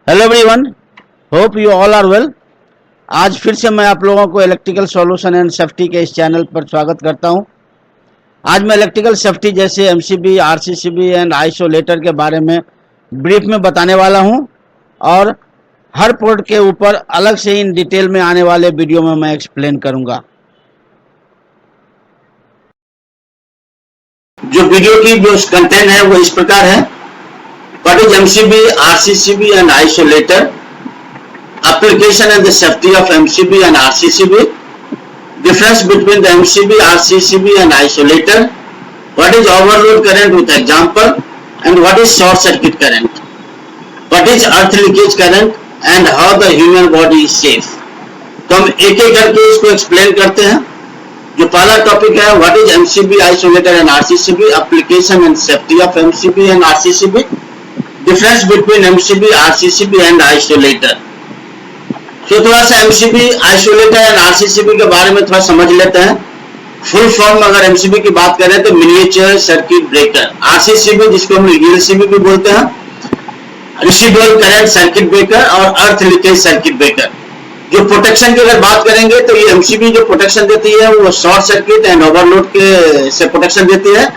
Hello everyone, hope you all are well. आज फिर से मैं आप लोगों को इलेक्ट्रिकल सॉल्यूशन एंड सेफ्टी के इस चैनल पर स्वागत करता हूं। आज मैं इलेक्ट्रिकल सेफ्टी जैसे एमसीबी, आरसीसीबी एंड आइसोलेटर के बारे में ब्रीफ में बताने वाला हूं और हर पोर्ट के ऊपर अलग से इन डिटेल में आने वाले वीडियो में मैं एक्सप्लेन करूंगा। जो वीडियो की जो कंटेंट है वो इस प्रकार है। What is MCB, RCCB and isolator? Application and the safety of MCB and RCCB. Difference between the MCB, RCCB and isolator. What is overload current with example? And what is short circuit current? What is earth leakage current? And how the human body is safe? तो हम एक एक करके इसको explain करते हैं। जो पहला टॉपिक है, what is MCB, isolator and RCCB, application and safety of MCB and RCCB, difference between MCB, RCCB and isolator. तो थोड़ा सा एमसीबी, आइसोलेटर एंड आरसीसीबी के बारे में थोड़ा समझ लेते हैं। फुल फॉर्म अगर एमसीबी की बात करें तो मिनिएचर सर्किट ब्रेकर, आरसीसीबी जिसको हम ईएलसीबी भी बोलते हैं, रेसिडुअल करंट सर्किट ब्रेकर और अर्थ लीकेज सर्किट ब्रेकर। जो प्रोटेक्शन की अगर बात करेंगे तो ये एमसीबी जो प्रोटेक्शन देती है वो शॉर्ट सर्किट एंड ओवरलोड के से प्रोटेक्शन देती है।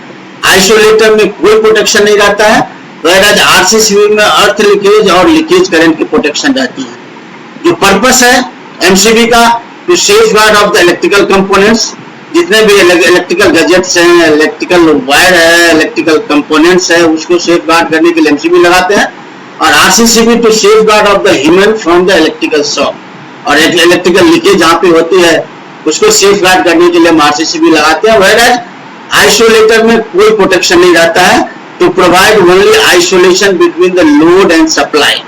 आइसोलेटर में कोई प्रोटेक्शन नहीं रहता है, वहीराज आरसीसीबी में अर्थ लीकेज और लीकेज करंट की प्रोटेक्शन रहती है। जो पर्पस है एमसीबी का, to safeguard of the electrical components, जितने भी इलेक्ट्रिकल गैजेट्स हैं, इलेक्ट्रिकल वायर है, इलेक्ट्रिकल कंपोनेंट्स है, उसको सेफगार्ड करने के लिए एमसीबी लगाते हैं। और RCCB to safeguard of the human from the electrical shock, और इलेक्ट्रिकल लीकेज जहां पे होती है उसको सेफ गार्ड करने के लिए हम आरसीसीबी लगाते हैं। वहीराज आइसोलेटर में कोई प्रोटेक्शन नहीं रहता है, to provide only isolation between the load and supply.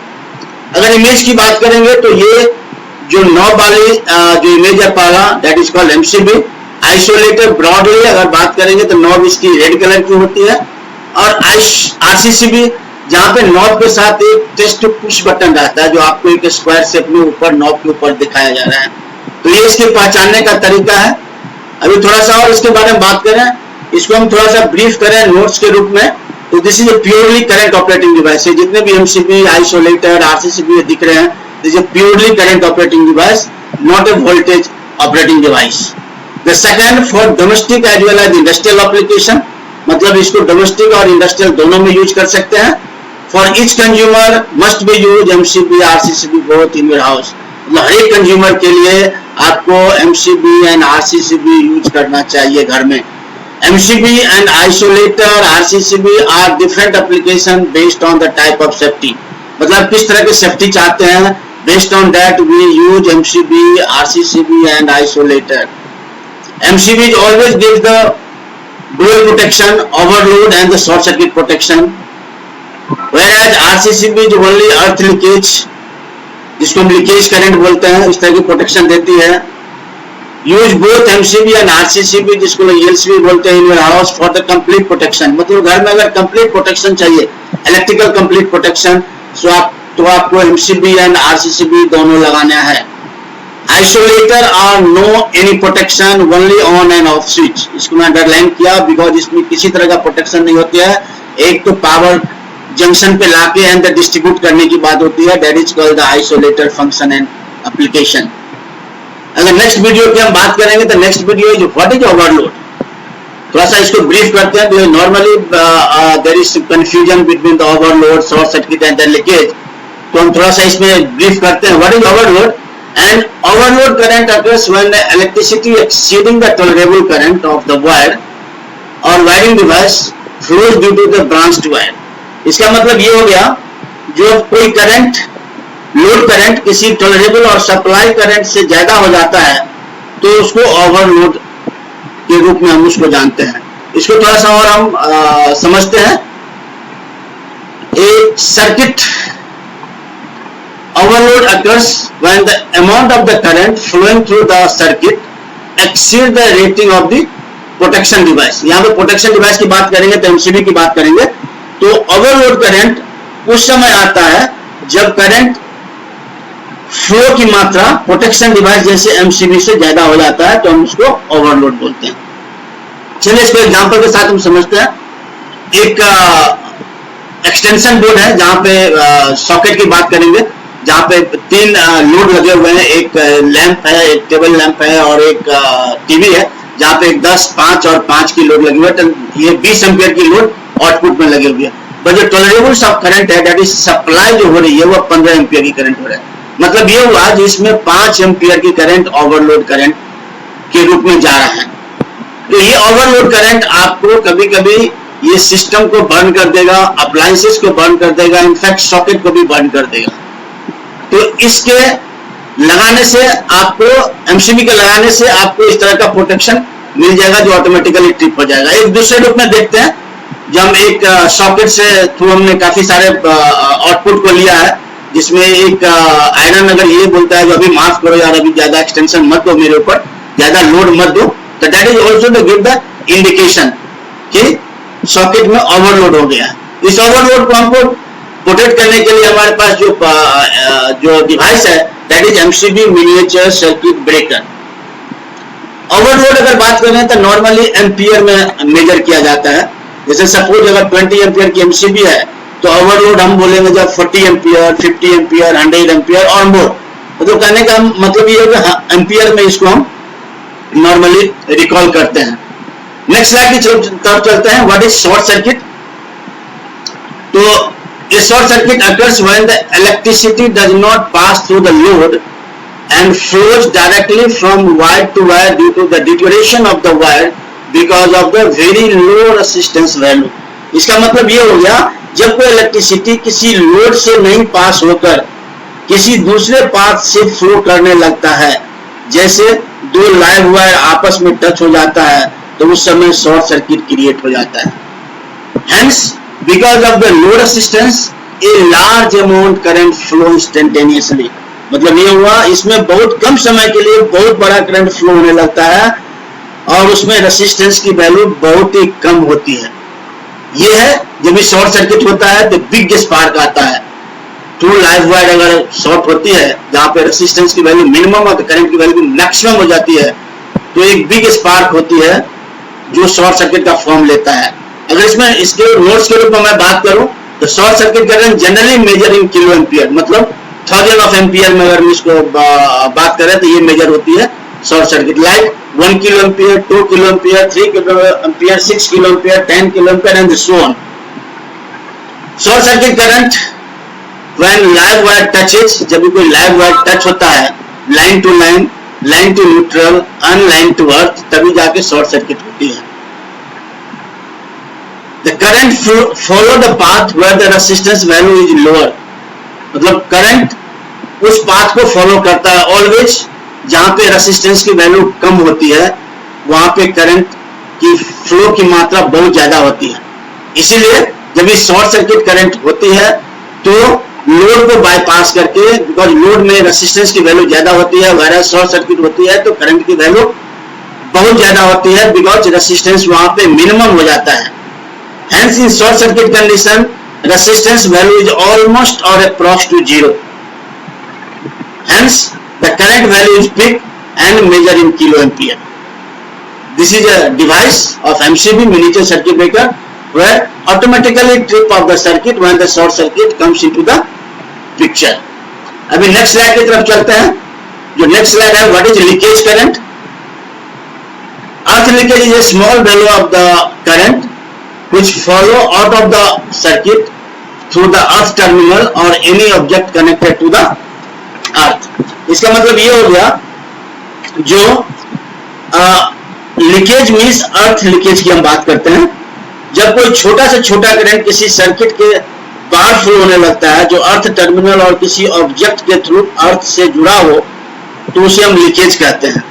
अगर इमेज की बात करेंगे तो ये जो नॉब वाली जो इमेज है पहला, that is called MCB. Isolator broadly अगर बात करेंगे तो नॉब इसकी रेड कलर की होती है, और आरसीसीबी जहां पे नॉब के साथ एक टेस्ट पुश बटन रहता है जो आपको एक स्क्वायर शेप में ऊपर नॉब के ऊपर दिखाया जा रहा है। तो ये इसके पहचानने का तरीका है। अभी थोड़ा सा और इसके बारे में बात करें, इसको हम थोड़ा सा ब्रीफ करें नोट्स के रूप में, तो this is a purely current operating device. जितने भी एमसीबी, आइसोलेटर, आरसीसीबी दिख रहे हैं, this is a purely current operating device, not a voltage operating device. The second, for domestic as well as industrial application, मतलब इसको domestic और industrial दोनों में यूज कर सकते हैं। For each consumer must be used MCB, RCCB both in your house. मतलब हर एक कंज्यूमर के लिए आपको MCB एंड RCCB यूज करना चाहिए घर में। MCB and isolator, RCCB are different application based on the type of safety. मतलब किस तरह की सेफ्टी चाहते हैं, based on that we use MCB, RCCB and isolator. MCB always gives the dual protection, overload and the short circuit protection. Whereas RCCB जो only अर्थ leakage, जिसको हम leakage current बोलते हैं, इस तरह की प्रोटेक्शन देती है। Use both MCB and RCCB, जिसको ईएलसीबी बोलते हैं, in your house for the complete protection. मतलब घर में अगर कंप्लीट प्रोटेक्शन चाहिए, इलेक्ट्रिकल कंप्लीट प्रोटेक्शन, तो आपको एमसीबी एंड आरसीसीबी दोनों लगाना है। Isolator are no any protection, only on and off switch. इसको मैं अंडरलाइन किया बिकॉज इसमें किसी तरह का प्रोटेक्शन नहीं होती है। एक तो पावर जंक्शन पे लाके एंड डिस्ट्रीब्यूट करने की बात होती है, that is called the isolator function and application. अगर नेक्स्ट वीडियो की हम बात करेंगे तो next video is what is overload. थोड़ा सा इसको ब्रीफ करते हैं। Normally there is confusion between the overload, short circuit and the leakage, तो हम थोड़ा सा इसमें ब्रीफ करते हैं। What is overload? And overload current occurs when the electricity exceeding the tolerable current of the wire और wiring device flows due to the branched wire. इसका मतलब ये हो गया, जो कोई करंट, लोड करंट किसी टॉलरेबल और सप्लाई करंट से ज्यादा हो जाता है तो उसको ओवरलोड के रूप में हम उसको जानते हैं। इसको थोड़ा सा और हम समझते हैं। A circuit overload occurs when the amount of the current flowing through the circuit exceed the rating of the protection device. यहाँ पे प्रोटेक्शन डिवाइस की बात करेंगे तो एमसीबी की बात करेंगे। तो ओवरलोड करंट उस समय आता है जब करंट फ्लो की मात्रा प्रोटेक्शन डिवाइस जैसे एमसीबी से ज्यादा हो जाता है, तो हम उसको ओवरलोड बोलते हैं। चलिए इसको एग्जांपल के साथ हम समझते हैं। एक एक्सटेंशन बोर्ड है जहाँ पे सॉकेट की बात करेंगे, जहाँ पे 3 लोड लगे हुए हैं, एक लैंप है, एक टेबल लैंप है और एक टीवी है, जहाँ पे 10, 5 और 5 की लोड लगी हुई है। तो ये 20 एम्पियर की लोड आउटपुट में लगी हुई है। पर जो टॉलरेबल ऑफ करंट है, दैट इज सप्लाई जो हो रही है वो 15 एम्पियर की करंट हो रहा है। मतलब ये हुआ जिसमें 5 एम्पियर की करंट ओवरलोड करंट के रूप में जा रहा है। तो ये ओवरलोड करंट आपको कभी कभी ये सिस्टम को बर्न कर देगा, अप्लायंसेस को बर्न कर देगा, इनफैक्ट सॉकेट को भी बर्न कर देगा। तो इसके लगाने से आपको, एमसीबी के लगाने से आपको इस तरह का प्रोटेक्शन मिल जाएगा जो ऑटोमेटिकली ट्रिप हो जाएगा। एक दूसरे रूप में देखते हैं, जब हम एक सॉकेट से थ्रू हमने काफी सारे आउटपुट को लिया है, जिसमें एक आयरन अगर ये बोलता है जो अभी माफ करो यार, अभी ज्यादा एक्सटेंशन मत दो मेरे ऊपर, ज्यादा लोड मत दो, तो that is also to give the indication कि सॉकेट में ओवरलोड हो गया। इस ओवरलोड को हमको प्रोटेक्ट करने के लिए हमारे पास जो डिवाइस है, that is MCB miniature circuit breaker. Overload अगर बात करें तो नॉर्मली एम्पियर में मेजर किया जाता है। जैसे सपोज अगर 20 एम्पियर की एमसीबी है तो ओवरलोड हम बोलेंगे जब 40 एम्पियर, 50 एम्पियर, 100 एम्पियर और मोर। तो कहने का मतलब ये है कि एम्पियर में इसको हम नॉर्मली रिकॉल करते हैं। नेक्स्ट स्लाइड की तरफ चलते हैं। What is short circuit? तो a short circuit occurs when the electricity does not pass through the load and flows directly from wire to wire due to the deterioration of the wire because of the very low resistance value। इसका मतलब ये हो गया, जब कोई electricity किसी load से नहीं पास होकर किसी दूसरे पाथ से फ्लो करने लगता है, जैसे 2 लाइव वायर आपस में टच हो जाता है, तो उस समय शॉर्ट सर्किट क्रिएट हो जाता है। Hence, because of the low resistance, a large amount current flow instantaneously। मतलब ये हुआ, इसमें बहुत कम समय के लिए बहुत बड़ा करंट फ्लो होने लगता है और उसमें रेसिस्टेंस की वैल्यू बहुत ही कम होती है। ये है जब भी शॉर्ट सर्किट होता है तो बिग स्पार्क आता है। 2 लाइव वायर अगर शॉर्ट होती है जहां पे रेसिस्टेंस की वैल्यू मिनिमम और करंट की वैल्यू मैक्सिमम हो जाती है, तो एक बिग स्पार्क होती है जो शॉर्ट सर्किट का फॉर्म लेता है। अगर इसमें इसके नोट्स के रूप में मैं बात करूं तो short circuit current generally measure in kilo ampere, मतलब 1000 ऑफ एम्पियर में अगर इसको बात करें तो ये मेजर होती है short circuit. Like 1 kilo ampere, 2 kilo ampere, 3 kilo ampere, 6 kilo ampere, 10 kilo ampere and so on. Short circuit current when live wire touches, जब भी कोई लाइव वायर टच होता है line to line, line to neutral, and line to earth, तभी जाके short circuit होती है। The current follow the path where the resistance value is lower। मतलब करंट उस पाथ को फॉलो करता है ऑलवेज जहां पे रेसिस्टेंस की वैल्यू कम होती है, वहां पे करंट की फ्लो की मात्रा बहुत ज्यादा होती है। इसीलिए जब ये शॉर्ट सर्किट करंट होती है तो लोड को बाईपास करके, बिकॉज लोड में रेसिस्टेंस की वैल्यू ज्यादा होती है, वैरा शॉर्ट सर्किट होती है तो करंट की वैल्यू बहुत ज्यादा होती है बिकॉज रेसिस्टेंस वहां पे मिनिमम हो जाता है। Hence, in short circuit condition, resistance value is almost or approx to 0. Hence, the current value is peak and measured in kilo ampere. This is a device of MCB miniature circuit breaker where automatically trip of the circuit when the short circuit comes into the picture. अभी next slide की तरफ चलते हैं। जो next slide है, what is leakage current? Earth leakage is a small value of the current which follow out of the circuit through the earth terminal or any object connected to the earth। इसका मतलब ये हो गया, जो leakage means earth leakage की हम बात करते हैं। जब कोई छोटा से छोटा करंट किसी सर्किट के बाहर फ्लो होने लगता है जो अर्थ टर्मिनल और किसी ऑब्जेक्ट के थ्रू अर्थ से जुड़ा हो, तो उसे हम लीकेज कहते हैं।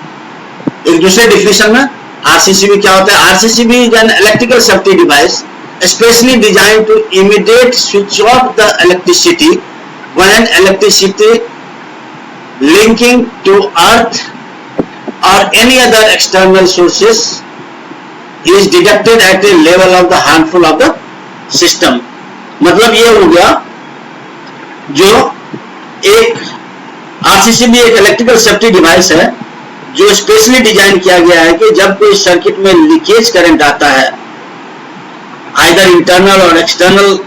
एक दूसरे डिफिनेशन में RCCB क्या होता है? RCCB is an electrical safety device especially designed to immediate switch off the electricity when electricity linking to earth or any other external sources is detected at a level of the harmful of the system। मतलब ये हो गया, जो एक RCCB एक electrical safety device है जो specially design किया गया है कि जब कोई सर्किट में लीकेज करंट आता है, आइदर इंटरनल और एक्सटर्नल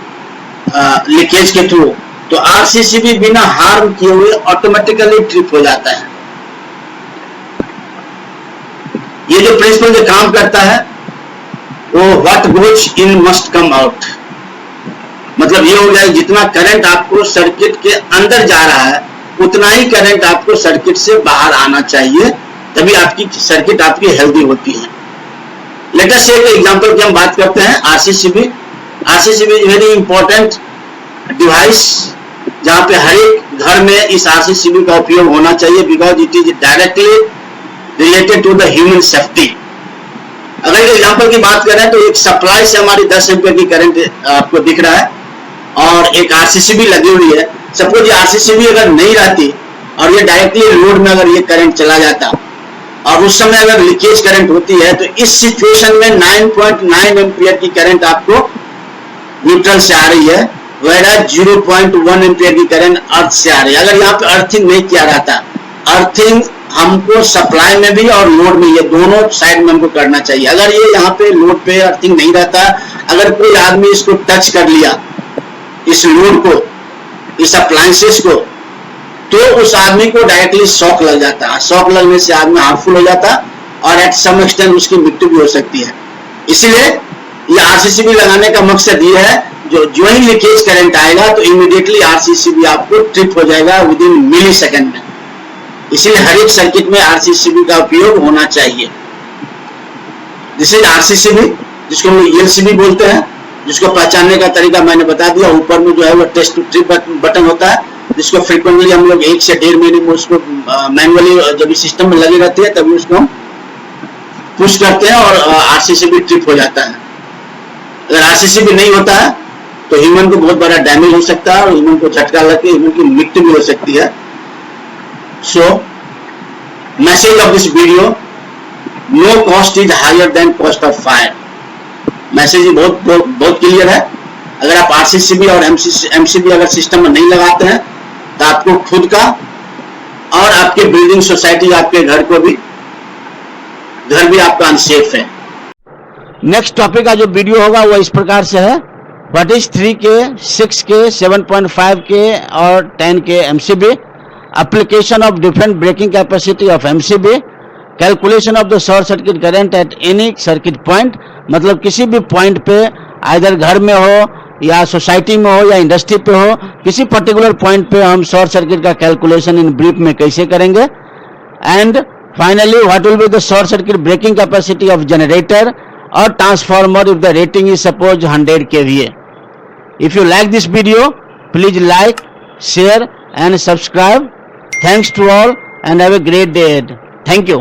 लीकेज के थ्रू, तो आरसीसीबी बिना हार्म किए हुए ऑटोमेटिकली ट्रिप हो जाता है। ये जो प्रिंसिपल जो काम करता है वो what goes in must come out, मतलब ये हो गया जितना करंट आपको सर्किट के अंदर जा रहा है उतना ही करंट आपको सर्किट से बाहर आना चाहिए, तभी आपकी सर्किट आपकी हेल्दी होती है। लेट अस से एक एग्जांपल की हम बात करते हैं RCCB. RCCB is very important device जहां पे हर एक घर में इस आरसीसीबी का उपयोग होना चाहिए, because it is directly related to the human safety. अगर एक एग्जांपल की बात करें तो एक सप्लाई से हमारी 10 एम्पीयर की करंट आपको दिख रहा है और एक आरसीसीबी लगी हुई है। सपोज ये आरसीसीबी अगर नहीं रहती और ये डायरेक्टली लोड में अगर ये करंट चला जाता और उस समय अगर लीकेज करंट होती है तो इस सिचुएशन में 9.9 एम्पीयर की करंट आपको न्यूट्रल से आ रही है, whereas 0.1 एम्पीयर की करंट अर्थ से आ रही है। अगर यहाँ पे अर्थिंग नहीं किया रहता, अर्थिंग हमको सप्लाई में भी और लोड में, ये दोनों साइड में हमको करना चाहिए। अगर ये यहाँ पे लोड पे अर्थिंग नहीं रहता, अगर कोई आदमी इसको टच कर लिया, इस लोड को, इस अप्लायंसेस को, तो उस आदमी को डायरेक्टली शॉक लग जाता है। शॉक लगने से आदमी हार्मफुल हो जाता और एट सम एक्सटेंट उसकी मृत्यु भी हो सकती है। इसलिए ये आरसीसीबी लगाने का मकसद ये है, जो ही लीकेज करंट आएगा तो इमीडिएटली आरसीसीबी आपको ट्रिप हो जाएगा विद इन मिली सेकेंड में। इसलिए हर एक सर्किट में आरसीसीबी का उपयोग होना चाहिए। दिस इज आरसीसीबी, जिसको हम लोग एलसीबी बोलते हैं, जिसको पहचानने का तरीका मैंने बता दिया। ऊपर में जो है वो टेस्ट टू ट्रिप बटन होता है, जिसको फ्रीक्वेंटली हम लोग 1 से 1.5 महीने में उसको मैनुअली जब सिस्टम में लगी रहती है तभी उसको हम पुश करते हैं और आरसीसीबी ट्रिप हो जाता है। अगर आरसीसीबी नहीं होता है तो ह्यूमन को बहुत बड़ा डैमेज हो सकता है और ह्यूमन को झटका लग के ह्यूमन की मृत्यु भी हो सकती है। So message of this video, no cost is higher than cost of fire. Message बहुत क्लियर है। अगर आप आरसीसीबी और एमसीबी अगर सिस्टम में नहीं लगाते हैं तो आपको खुद का और आपके बिल्डिंग सोसाइटी, आपके घर भी आपका अनसेफ है। नेक्स्ट टॉपिक का जो वीडियो होगा वो इस प्रकार से है, what is 3K, 6K, 7.5K और 10K MCB, application of different breaking capacity of MCB, calculation of the short circuit current at any circuit point, मतलब किसी भी पॉइंट पे, आइदर घर में हो या सोसाइटी में हो या इंडस्ट्री पे हो, किसी पर्टिकुलर पॉइंट पे हम शॉर्ट सर्किट का कैलकुलेशन इन ब्रीफ में कैसे करेंगे। And finally what will be the short circuit breaking capacity of generator और transformer if the rating is suppose 100 kVA। If you like this video, please like, share and subscribe. Thanks to all and have a great day ahead. Thank you.